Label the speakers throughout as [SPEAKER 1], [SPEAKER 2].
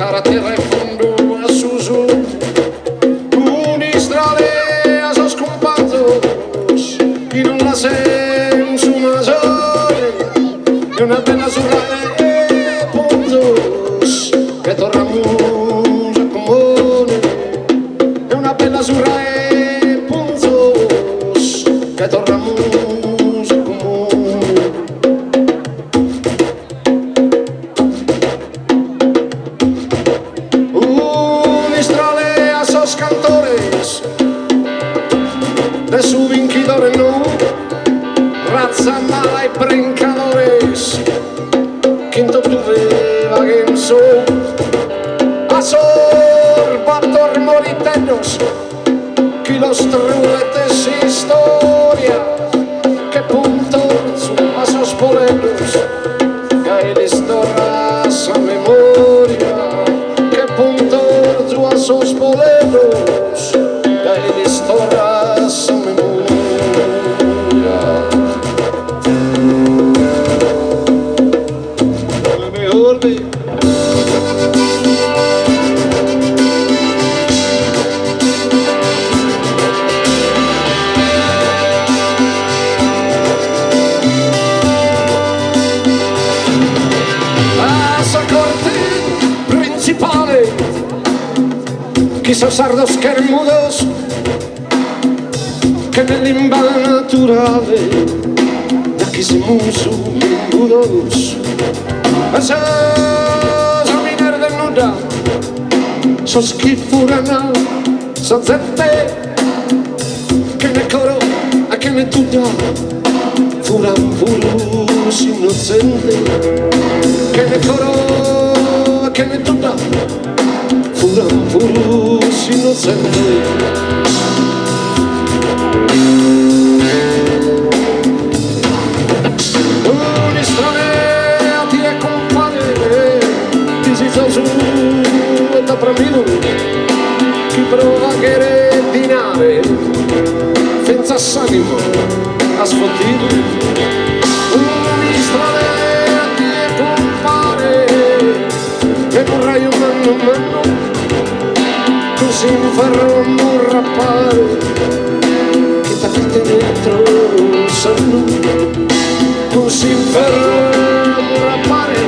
[SPEAKER 1] carattere fondo a susu, unistrale a sos companzos, y non la sen su masone, e una bella sulla e ponzos, che tornamus a comune, e una bella sulla e ponzos, che tornamus a comune. Unistrale a sos cantores, de su vinquidores no, razza mala y brincadores, quinto tuve vaguenzo, asorbator moriteros, que los truetes historia, que punto su a sos poleros, que el historias a memoria, que punto su a sos poleros, que el historias a memoria. Quizás sardos schermudos che nell'imballo naturale da chi si musu imbudos a miner del nuda so schifurana so zette che ne coro a che ne tuda furan purus innocente che ne coro a che ne tuda furan purus innocente. Da pramino chi prova a gherettinare senza sanimo a sfottino un'istrada a ti compare e vorrei un anno così mi farò un rappare che t'avete dentro un sonno così mi farò un rappare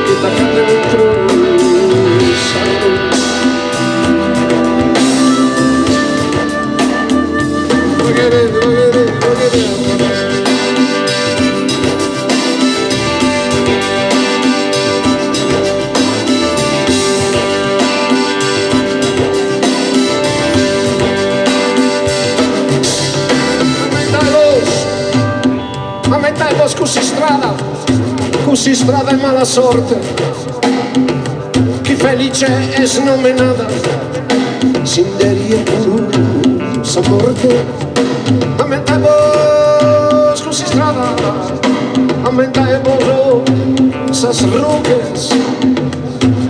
[SPEAKER 1] che t'avete dentro. Così strada e mala sorte, chi felice è snomenata, sinderie pur sa morte. A me te vos così strada, a me te vos sas rugues,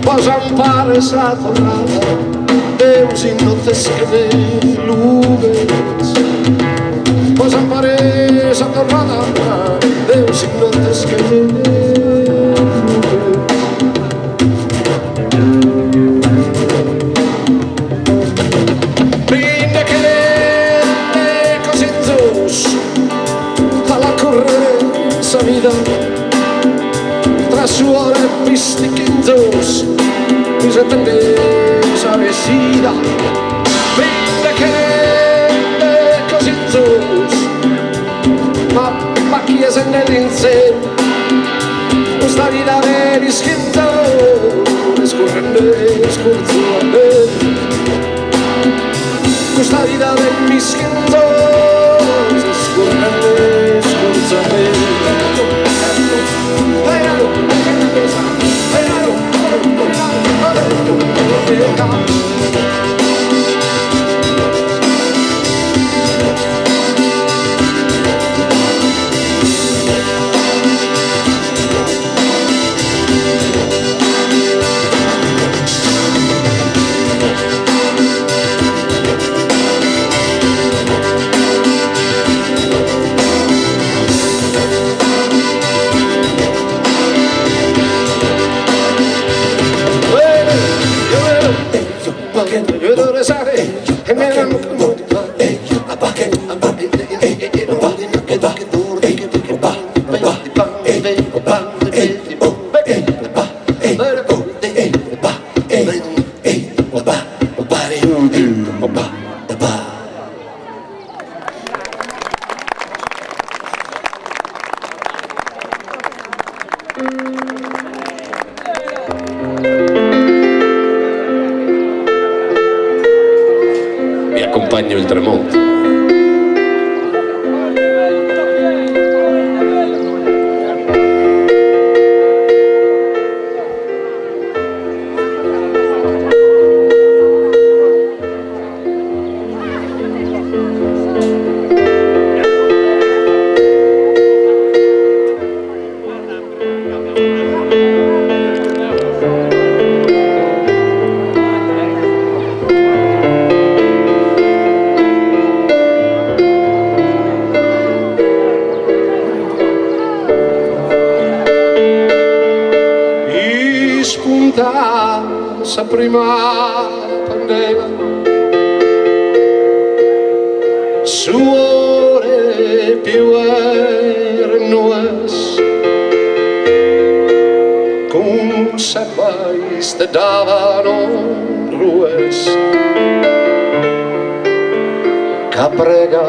[SPEAKER 1] vos ampares la torrada, Deus in notes que me lugues, vos ampares la torrada, Deus in notes que me tra suore pistiquintos mi se tendesa vestida vende che cosintos ma chi è se nell'insieme questa vita veri schinto scorrende scorzo a me questa vita del mischinto scorrende scorzo a me. accompagno il tramonto. Sa prima pandela suore più nues con sapais te davano rues caprega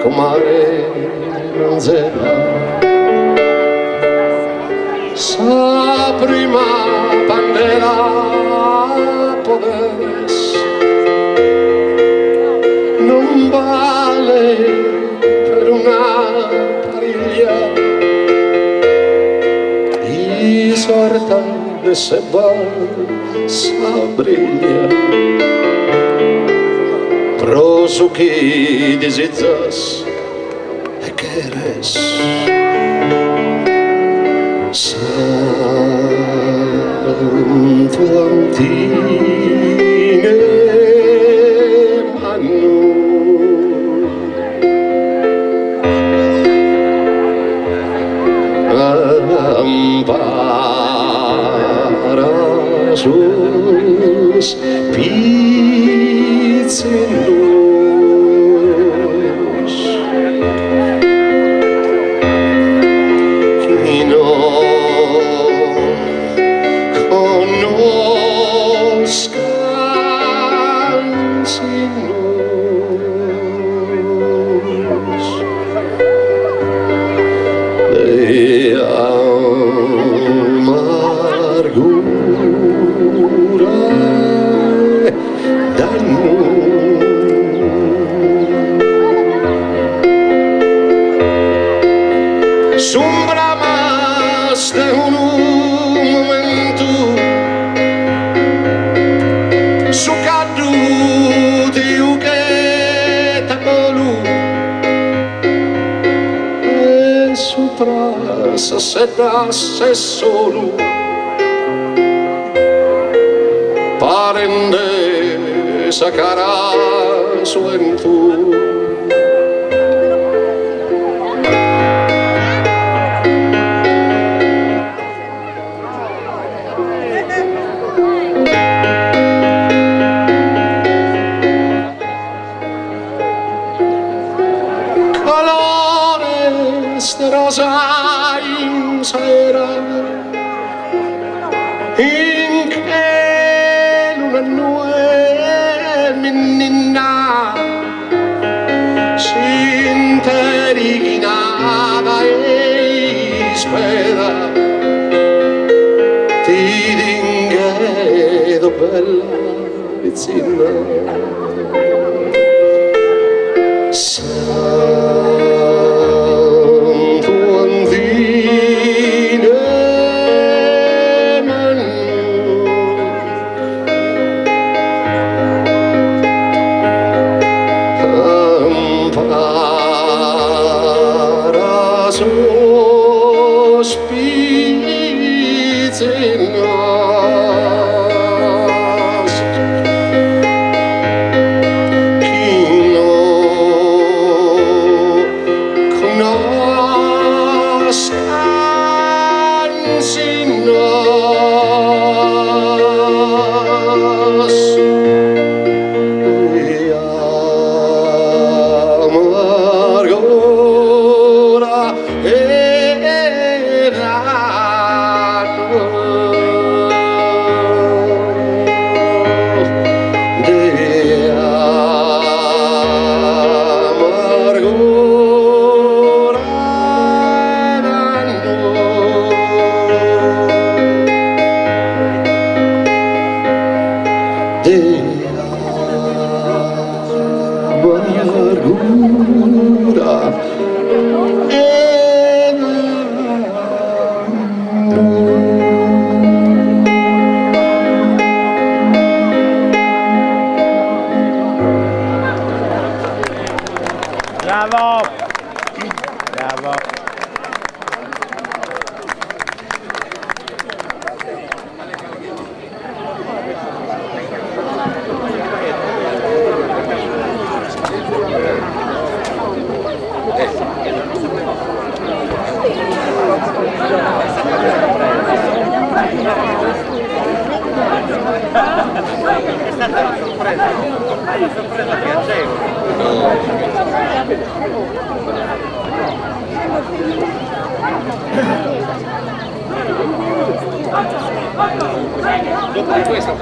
[SPEAKER 1] comare nanzela sa prima pandela non vale per una pariglia i sorta de se briglia prosu chi desizas e queres santo antine ampara sus pizzelus chi non conosca de un momento su caduti che t'amolu e sopra se sedasse solo parende sacarà su en tu rosa in sera in che luna nue menina si interighinava e spera ti dinghedo bella vicina
[SPEAKER 2] una sorpresa piacevole. Dopo di questo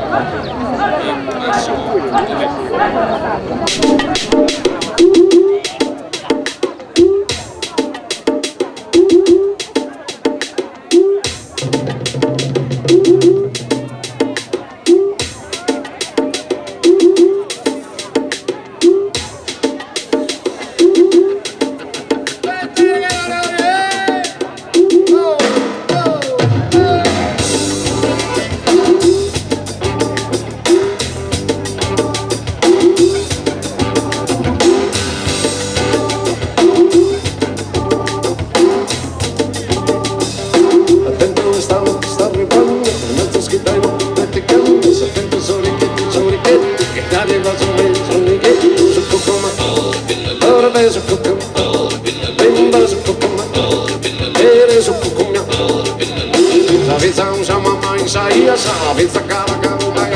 [SPEAKER 1] la pizza cara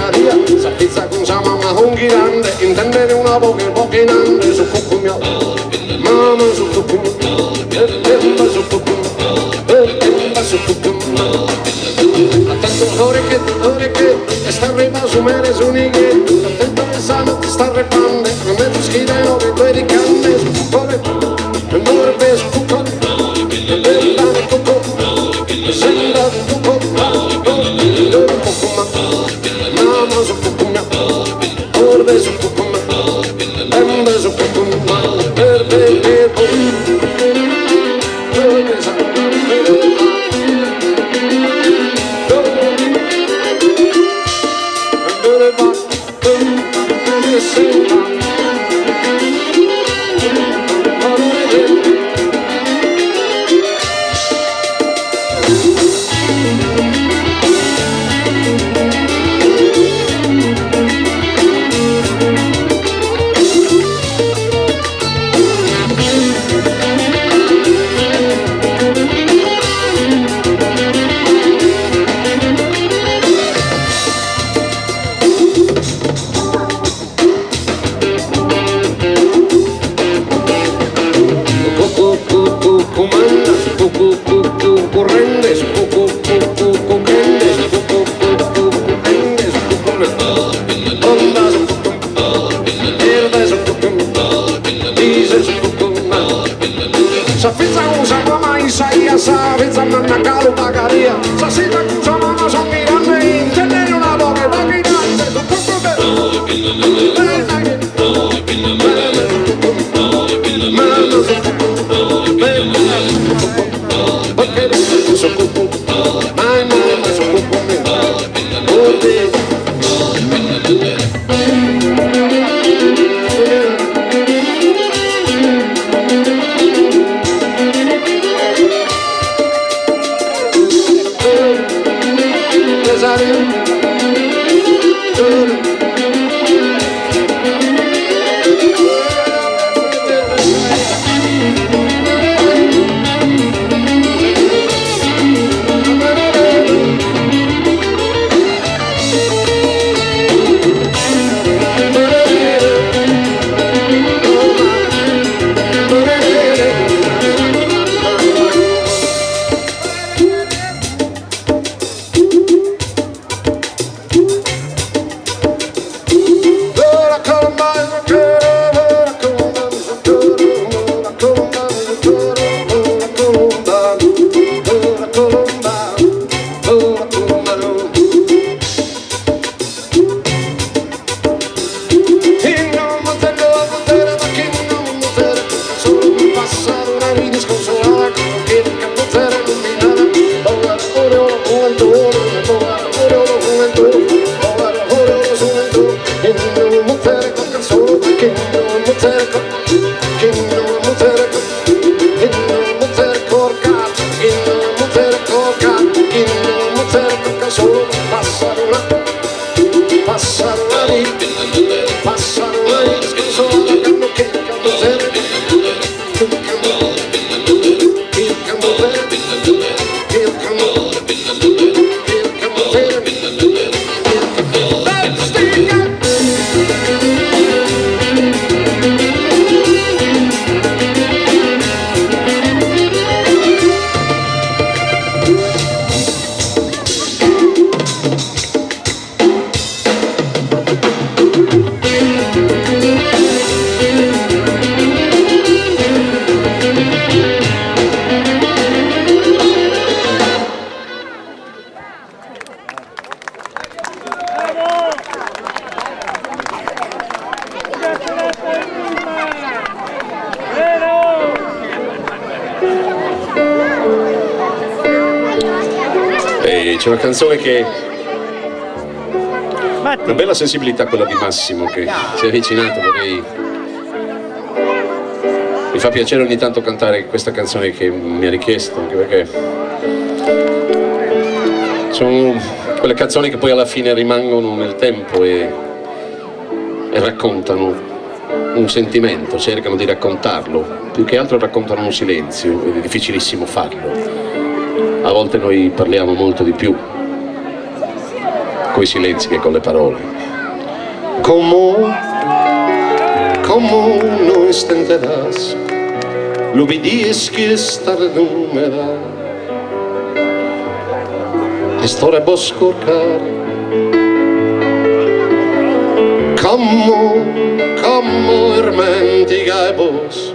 [SPEAKER 1] Maria, sa pizza con sa mamma con grande, intendere una poche nande su cucumia, mamma su cucumia, su cucumia, su cucumia. Attento orecchie, e sta arrivando su mene su nighetto, attento che sanno ti sta repande, non mezzo schideno che tu eri canne, su cucone, e morbe su cucone, e bellane cucone, sembra cucone. Mama su cucumia, orbe su cucumia, bamba su cucumia, per C'è una canzone che... Una bella sensibilità quella di Massimo che si è avvicinato, vorrei... Mi fa piacere ogni tanto cantare questa canzone che mi ha richiesto, anche perché sono quelle canzoni che poi alla fine rimangono nel tempo e raccontano un sentimento, cercano di raccontarlo, più che altro raccontano un silenzio ed è difficilissimo farlo. A volte noi parliamo molto di più coi silenzi che con le parole. Como no entenderás lo vidies que estar númera Storia boscorcar Como hermentiga e vos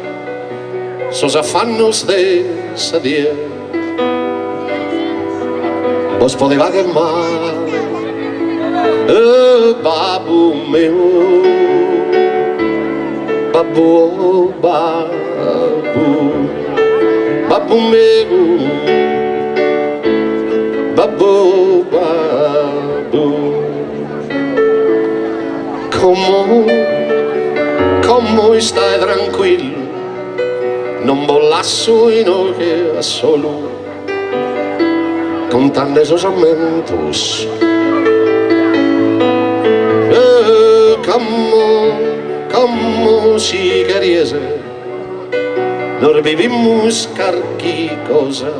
[SPEAKER 1] Sos afannos de sadir Vos podeva quemar Babu meu Babu, babu, babu meu, babu, babu. Como stai tranquillo, non bollasso in che a solo, contando esos aumentos. Como si queriese non vivimos carqui cosa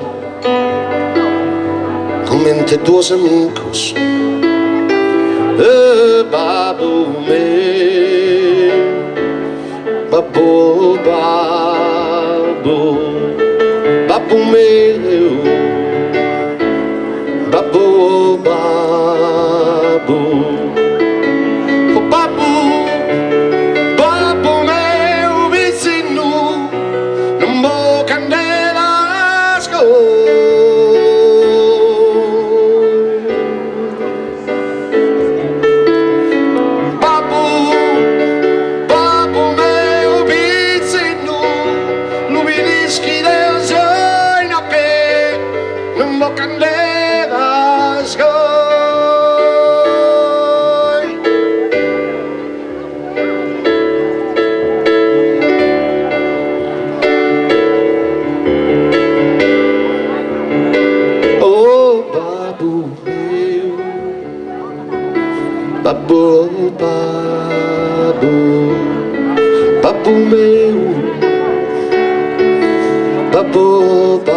[SPEAKER 1] como entre dos amigos babu me babu babu babu meu babu babu Babu, babu, babu meu, babu, babu,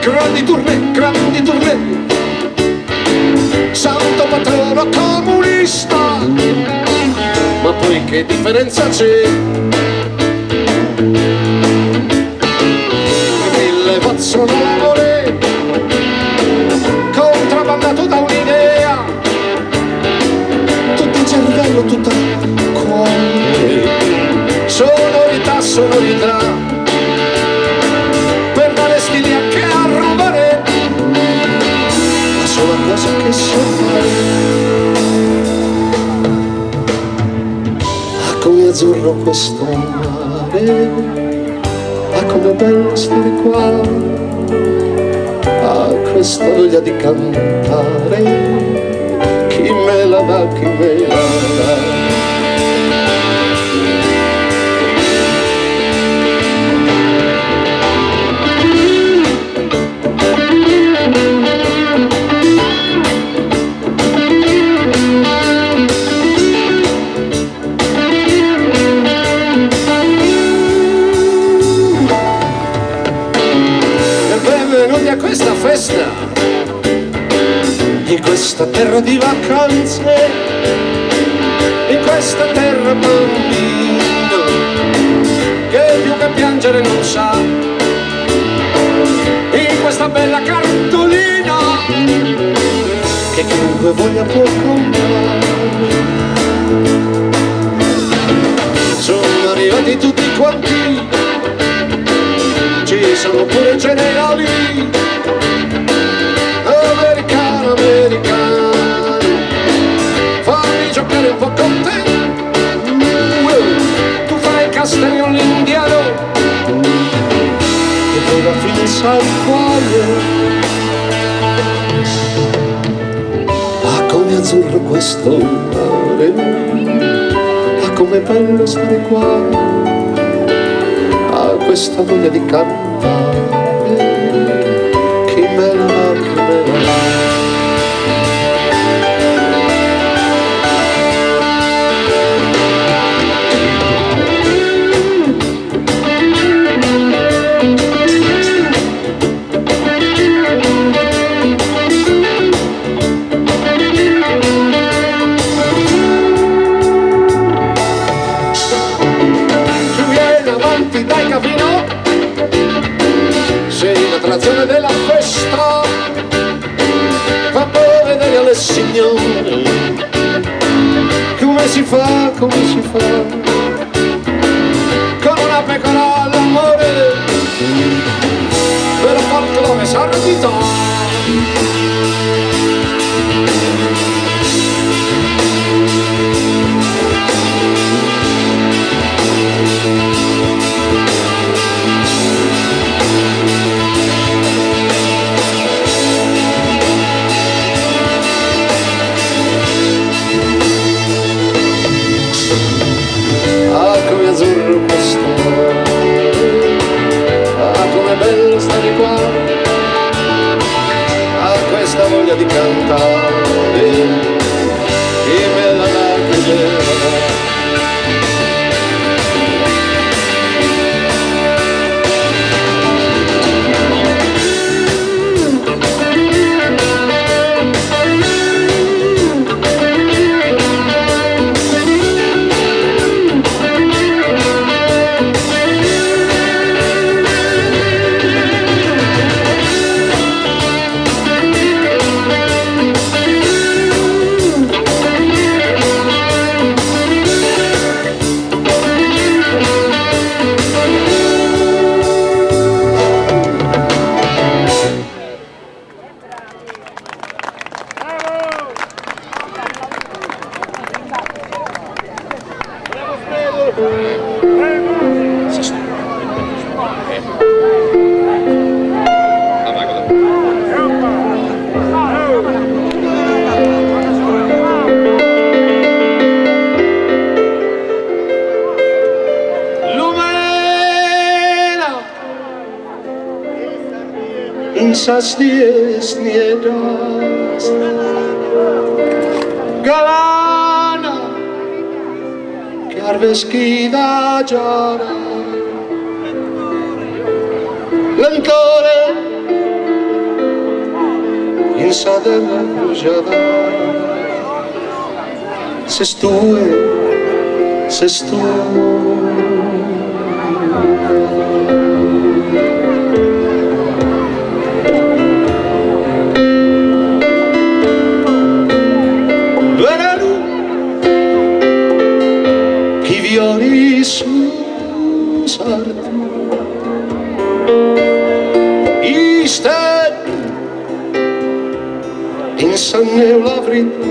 [SPEAKER 1] grandi tournée, santo patrono comunista, ma poi che differenza c'è? Mille watt sono l'amore, contrabbandato da un'idea, tutto il cervello, tutta cuore, sonorità, per dare stili anche a rubare, la sola cosa che so fare. Ah, come azzurro questo mare, ah, come bello stare qua, ah, questa voglia di cantare, chi me la dà, chi me la dà. A questa festa, in questa terra di vacanze, in questa terra bambino, che più che piangere non sa, in questa bella cartolina, che chiunque voglia può comprare. Sono arrivati tutti quanti, ci sono pure generali, americano, fammi giocare un po' con te, tu fai castagnolo indiano, e poi la fine sai quale. Ah, come azzurro questo mare, ah, come bello stare qua, ah, questa voglia di cantare, chi me la dà, chi me la dà. Dai Cavino, sei l'attrazione della festa, fa vedere alle signore come si fa, con una pecora all'amore, per farlo come s'ardito. Azzurro questo mare, ah, come bello stare qua, ah, questa voglia di cantare, chi me la dà, chi me la dà. Sas dies niedas galana che arveschida giara lentore sa della crociata, se chi violi su sarti i step insanne la verità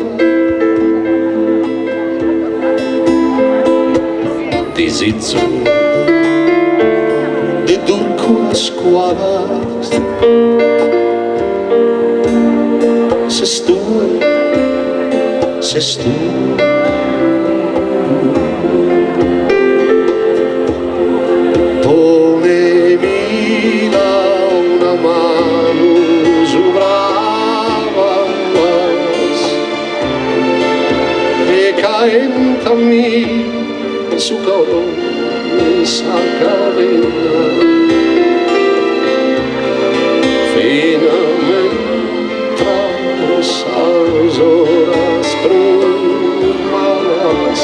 [SPEAKER 1] di zizzo di durco a squadra se stu ponemi una mano su bravas e caentami su coro esa cadena finalmente esas horas brumadas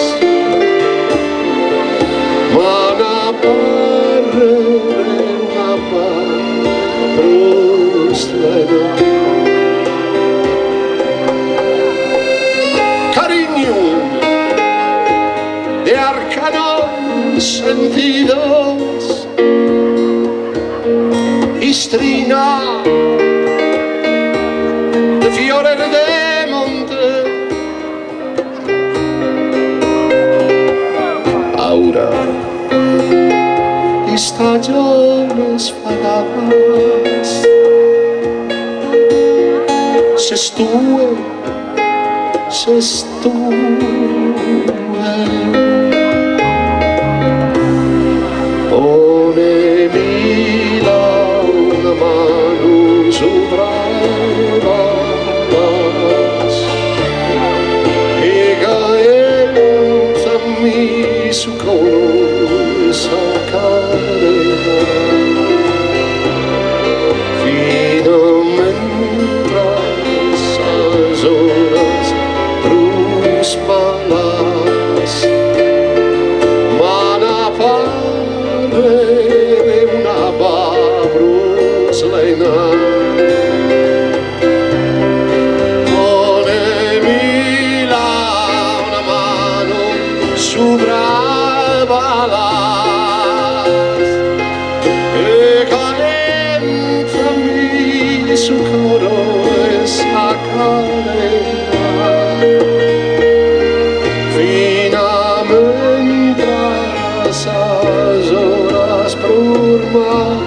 [SPEAKER 1] mana parrere una proslena cariño de arcanos sentidos histrina de fiores de monte aura estaciones fadadas se estuve ponemi una mano su bravas e caentami su coro esa cadena finalmente esas horas brusmalas mana parrere una babruslena ponemi una mano su bravalas e calentami su coro esa cadena finalmente esas horas brumas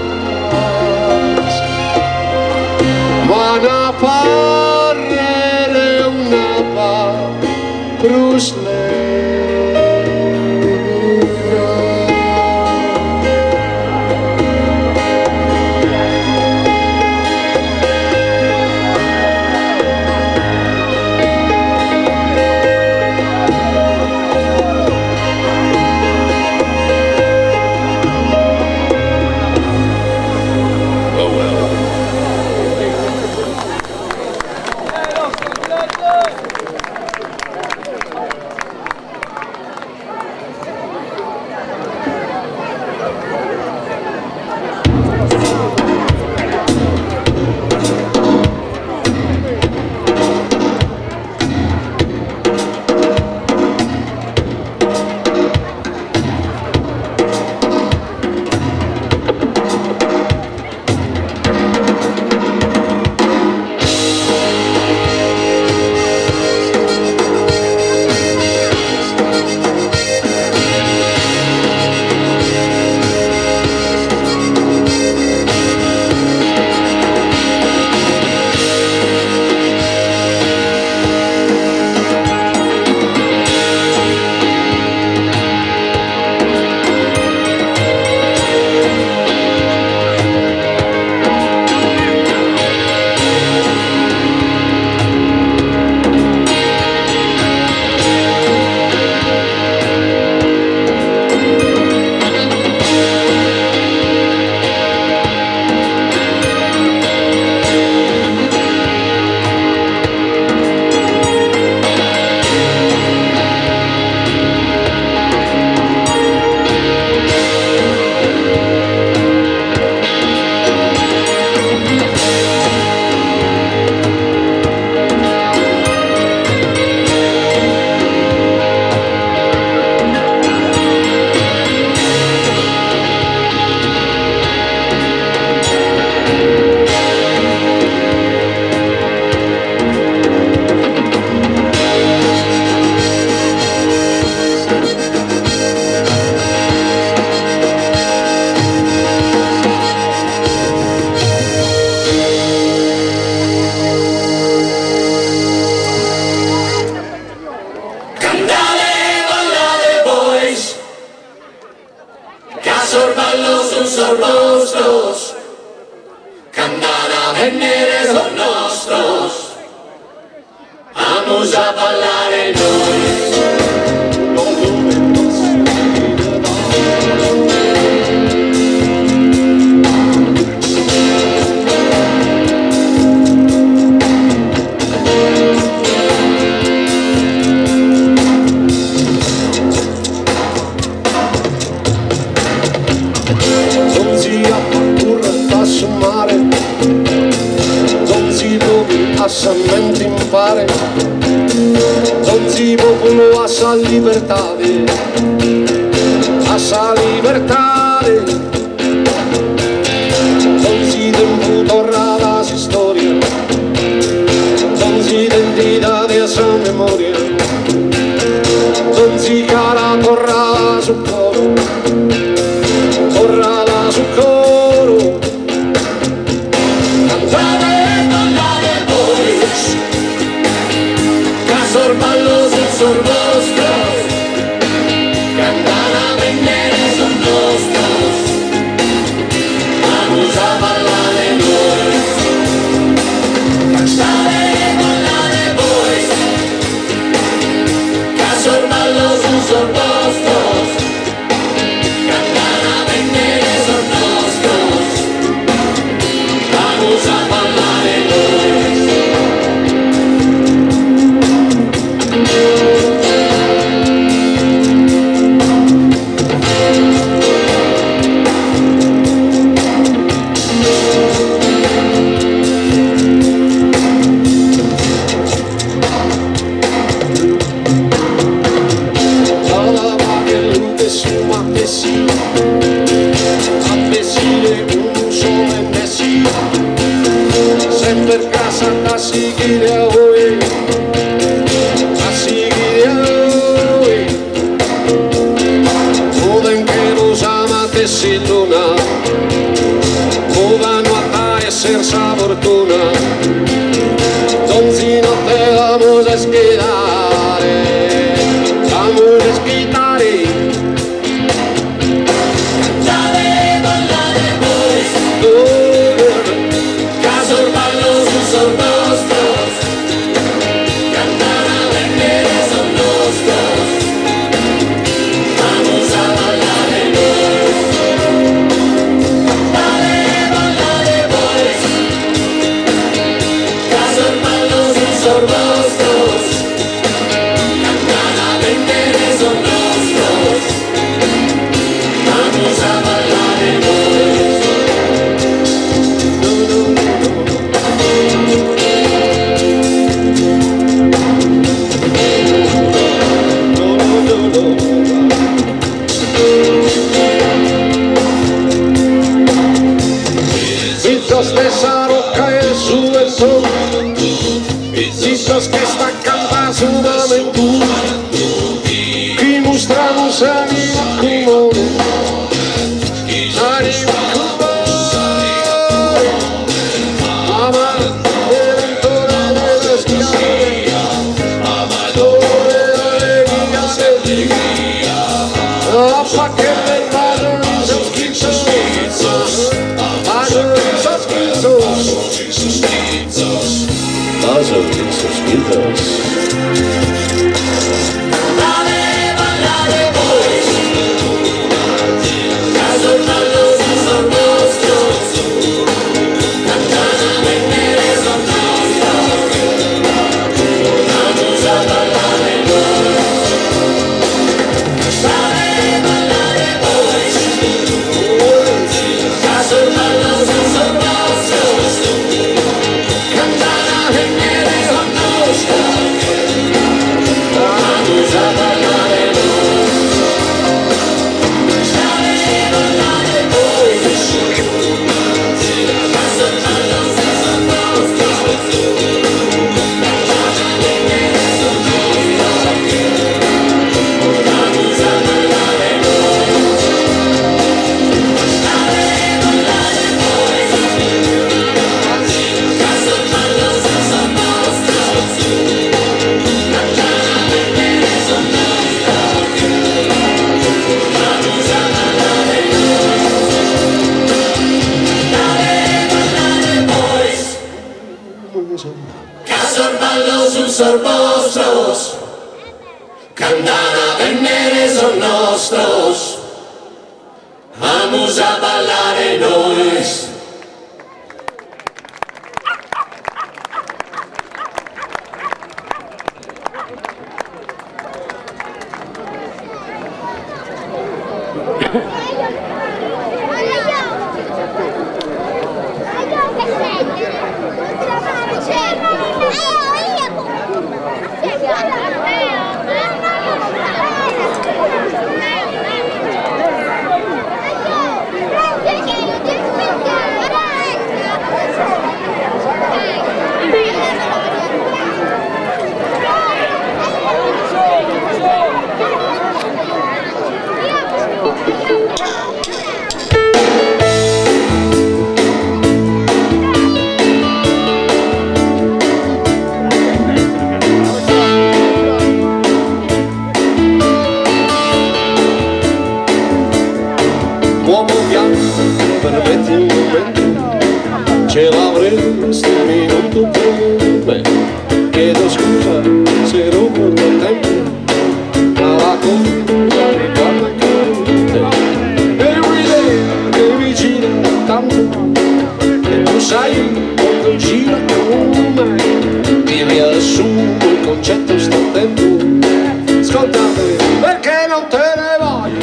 [SPEAKER 1] mana parrere una babruslena. venire son nostros, vamos a ballare noi. Assamenti impare, non si popolo a sa libertà, a sa libertà, non si tempo torna la storia, non si identità di sa memoria, non si cara torna su coro, torna su coro. Son nostros, cantan a venire son nostros, vamos a ballare noi, cantaré ballare voi, caso el ballo son nostros, cantan a venire son nostros, vamos a ballare noi. Per casa a seguire a voi, a seguire a voi. Joven que nos ama te sin luna, joven no a ser esa fortuna, entonces no te vamos a esquidar, vamos a esquitar. Son nostros, cantar a venire son nostros, vamos a ballare noi, ballare voi, caso el ballo son nostros, cantar a venire son nostros, vamos a ballare noi. Stessa rocca e su e su, visitos que está cantando sudamente, que mostramos a mi comune, a mi comune, ama dentro de la esquina, amadore alegría, pa' que me paguen esos quisos. Los ojitos quietos. Cantana venire son nostros. Casorballo sus arbostros, candana venere son nostros, vamos a ballare noi. Uomo bianco, permetti un momento, ce l'avresti un minuto per me. Chiedo scusa se rubo il tuo tempo, ma la cosa riguarda anche te. E un'idea che mi gira tanto, e tu sai quando gira con me. Ti riassumo il concetto sto tempo, ascoltate perché non te ne vai.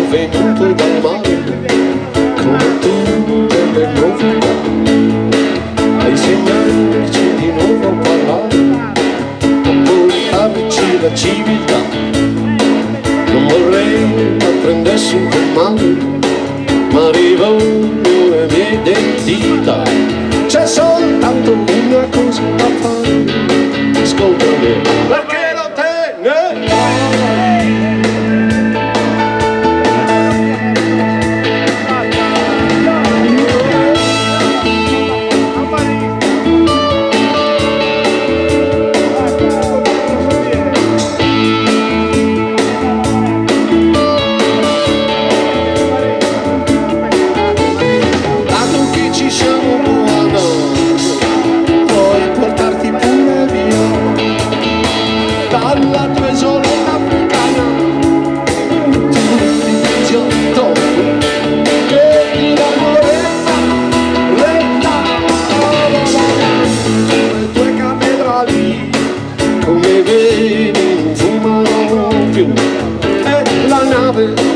[SPEAKER 1] Venuto dal mare, come tu delle novità, a insegnarci di nuovo a parlare, a portarci la civiltà. Non vorrei apprendessi un po' male, ma rivoglio le mie identità. C'è soltanto una cosa da fare, ascoltami, perché non te ne vai.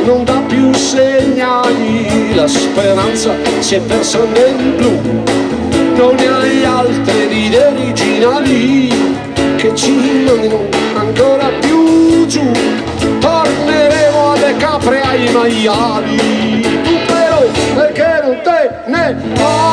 [SPEAKER 1] Non dà più segnali, la speranza si è persa nel blu, non ne hai altre di originali che ci mandino ancora più giù. Torneremo alle capre, ai maiali, tu però perché non te ne vai.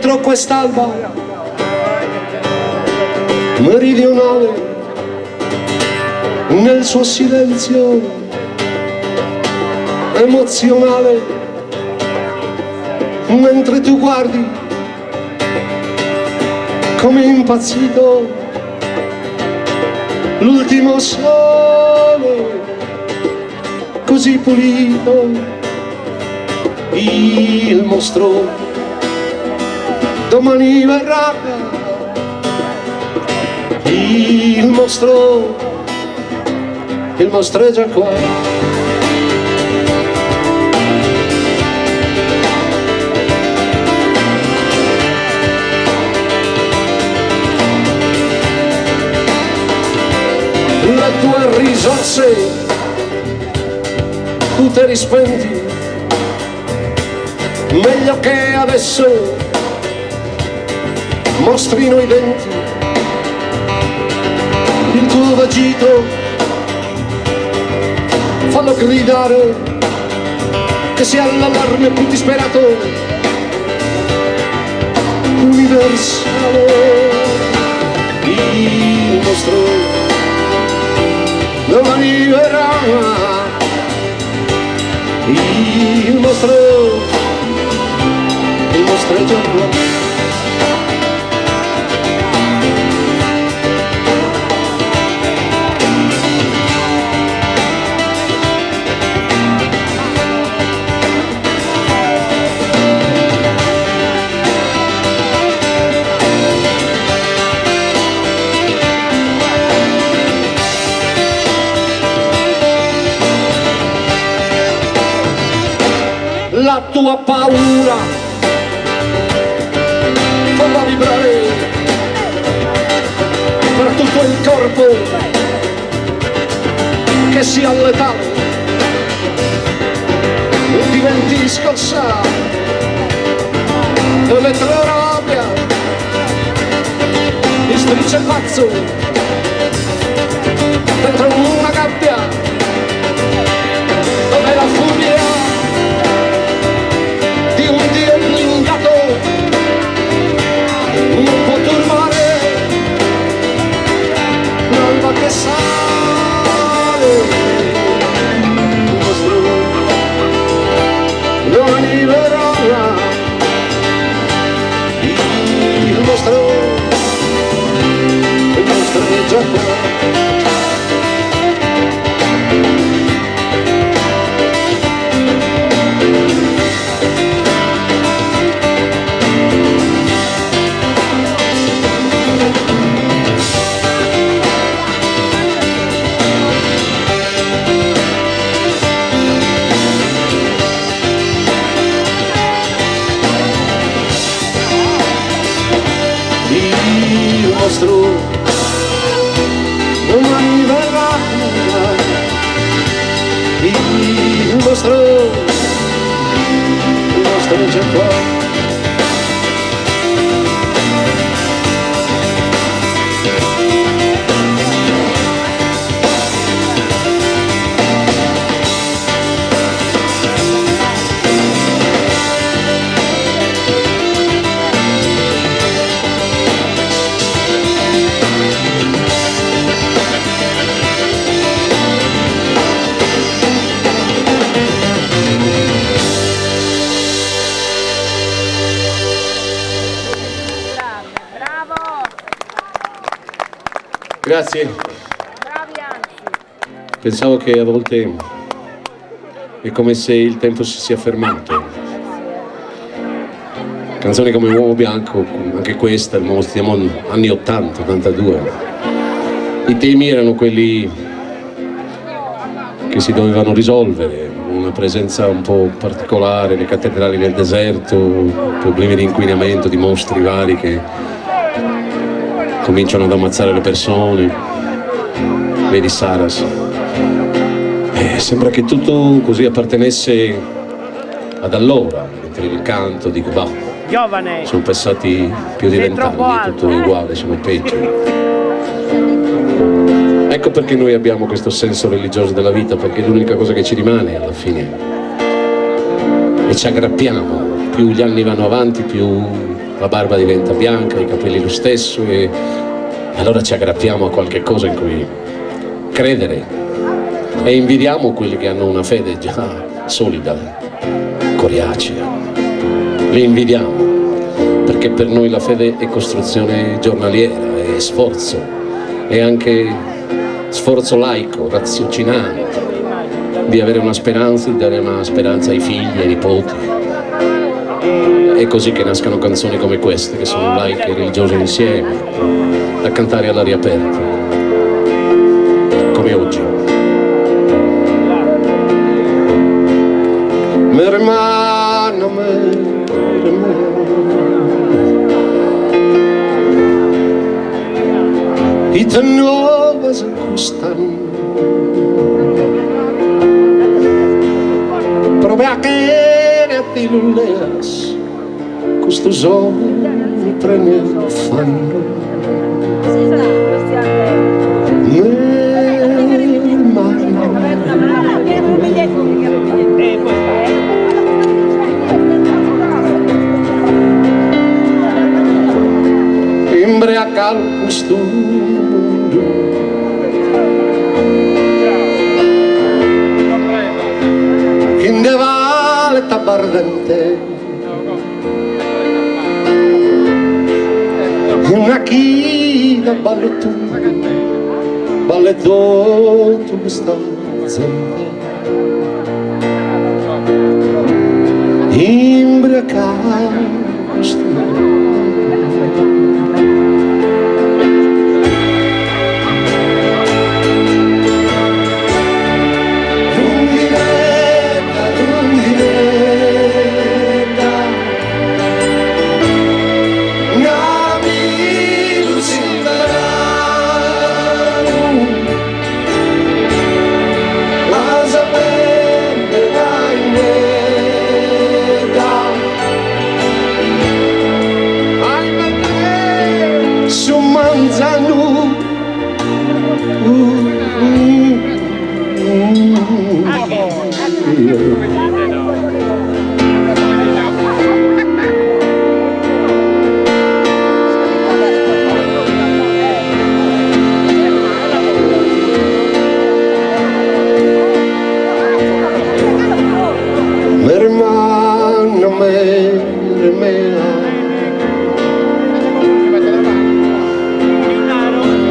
[SPEAKER 1] dietro quest'alba meridionale, nel suo silenzio emozionale, mentre tu guardi come impazzito l'ultimo sole così pulito, il mostro domani verrà, il mostro è già qua. Le tue risorse tu te rispendi, meglio che adesso mostrino i denti, il tuo vagito fallo gridare, che sia l'allarme più disperato, universale, il nostro domani verrà, il mostro è già qua. La tua paura falla vibrare per tutto il corpo, che sia letale, diventi scossa, elettrorabbia, mi strisce pazzo dentro una gabbia dove la furia non può turbare l'alba che sale, il mostro domani verrà, il mostro è già qua. Il mostro domani verrà, il mostro è già qua. Grazie.
[SPEAKER 3] Bravi anzi.
[SPEAKER 1] Pensavo che a volte è come se il tempo si sia fermato. Canzoni come Uomo Bianco, anche questa, stiamo anni 80, 82. I temi erano quelli che si dovevano risolvere, una presenza un po' particolare, le cattedrali nel deserto, problemi di inquinamento, di mostri vari che cominciano ad ammazzare le persone, vedi Saras. Sembra che tutto così appartenesse ad allora, mentre il canto dico, bah,
[SPEAKER 2] Giovane,
[SPEAKER 1] sono passati più di 20 anni, tutto è uguale, siamo peggio. Ecco perché noi abbiamo questo senso religioso della vita, perché è l'unica cosa che ci rimane alla fine. E ci aggrappiamo, più gli anni vanno avanti, più la barba diventa bianca, i capelli lo stesso, e allora ci aggrappiamo a qualche cosa in cui credere e invidiamo quelli che hanno una fede già solida, coriacea. Li invidiamo perché per noi la fede è costruzione giornaliera, è sforzo, è anche sforzo laico, raziocinante, di avere una speranza, di dare una speranza ai figli, ai nipoti. È così che nascono canzoni come queste, che sono laiche e religiose insieme, da cantare all'aria aperta, come oggi. Mi hermano, y te nuevas gustan. Prove a che ti luleas, questo giorno prende fanno. Imbriacar il costume, in de vale tabardente, una china balletto tu questa gente, imbriacar il costume.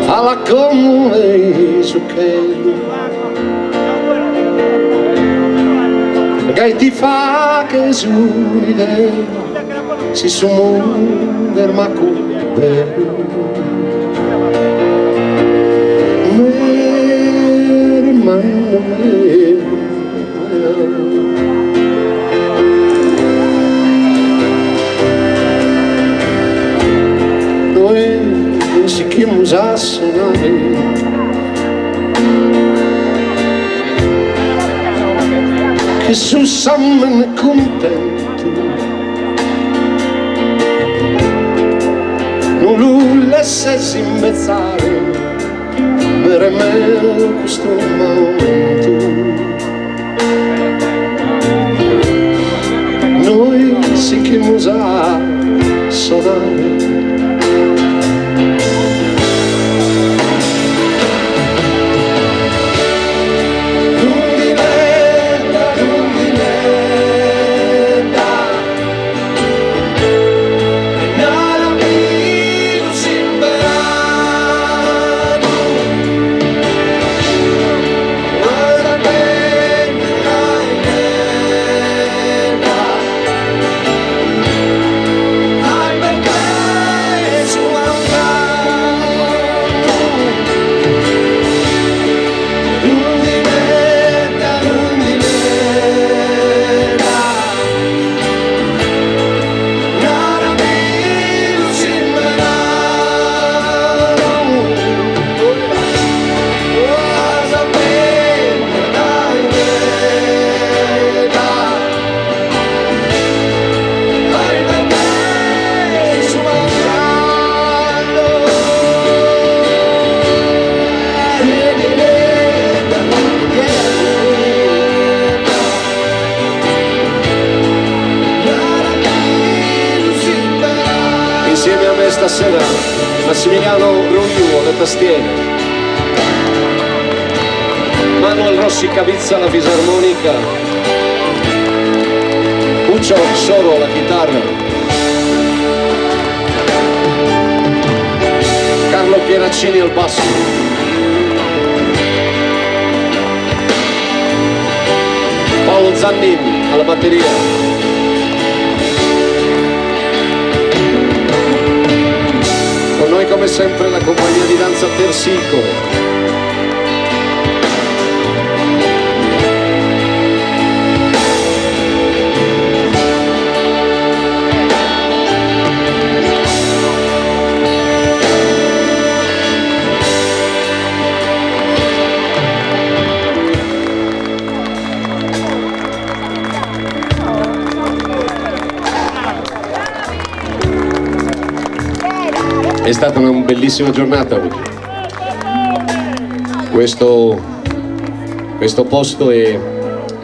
[SPEAKER 1] Alla come su che ti fa che sorride si sono del macube si chiusa a suonare che su samen contento non lo lasciassi imbezzare per me questo momento noi si chiusa a suonare. stasera Massimiliano Ruiu alle tastiere, Manuel Rossi Cavizza alla fisarmonica, Uccio Soro alla chitarra, Carlo Pieraccini al basso, Paolo Zannini alla batteria, con noi come sempre la compagnia di danza Tersicolo. È stata una bellissima giornata oggi. Questo posto è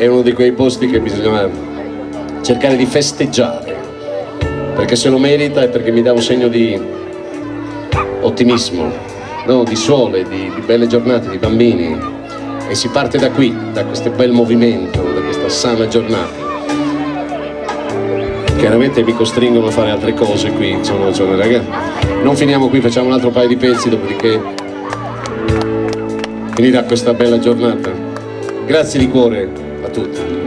[SPEAKER 1] uno di quei posti che bisogna cercare di festeggiare, perché se lo merita e perché mi dà un segno di ottimismo, no? Di sole, di belle giornate, di bambini, e si parte da qui, da questo bel movimento, da questa sana giornata. Chiaramente mi costringono a fare altre cose qui, sono ragazzi. Non finiamo qui, facciamo un altro paio di pezzi, dopodiché finirà questa bella giornata. Grazie di cuore a tutti.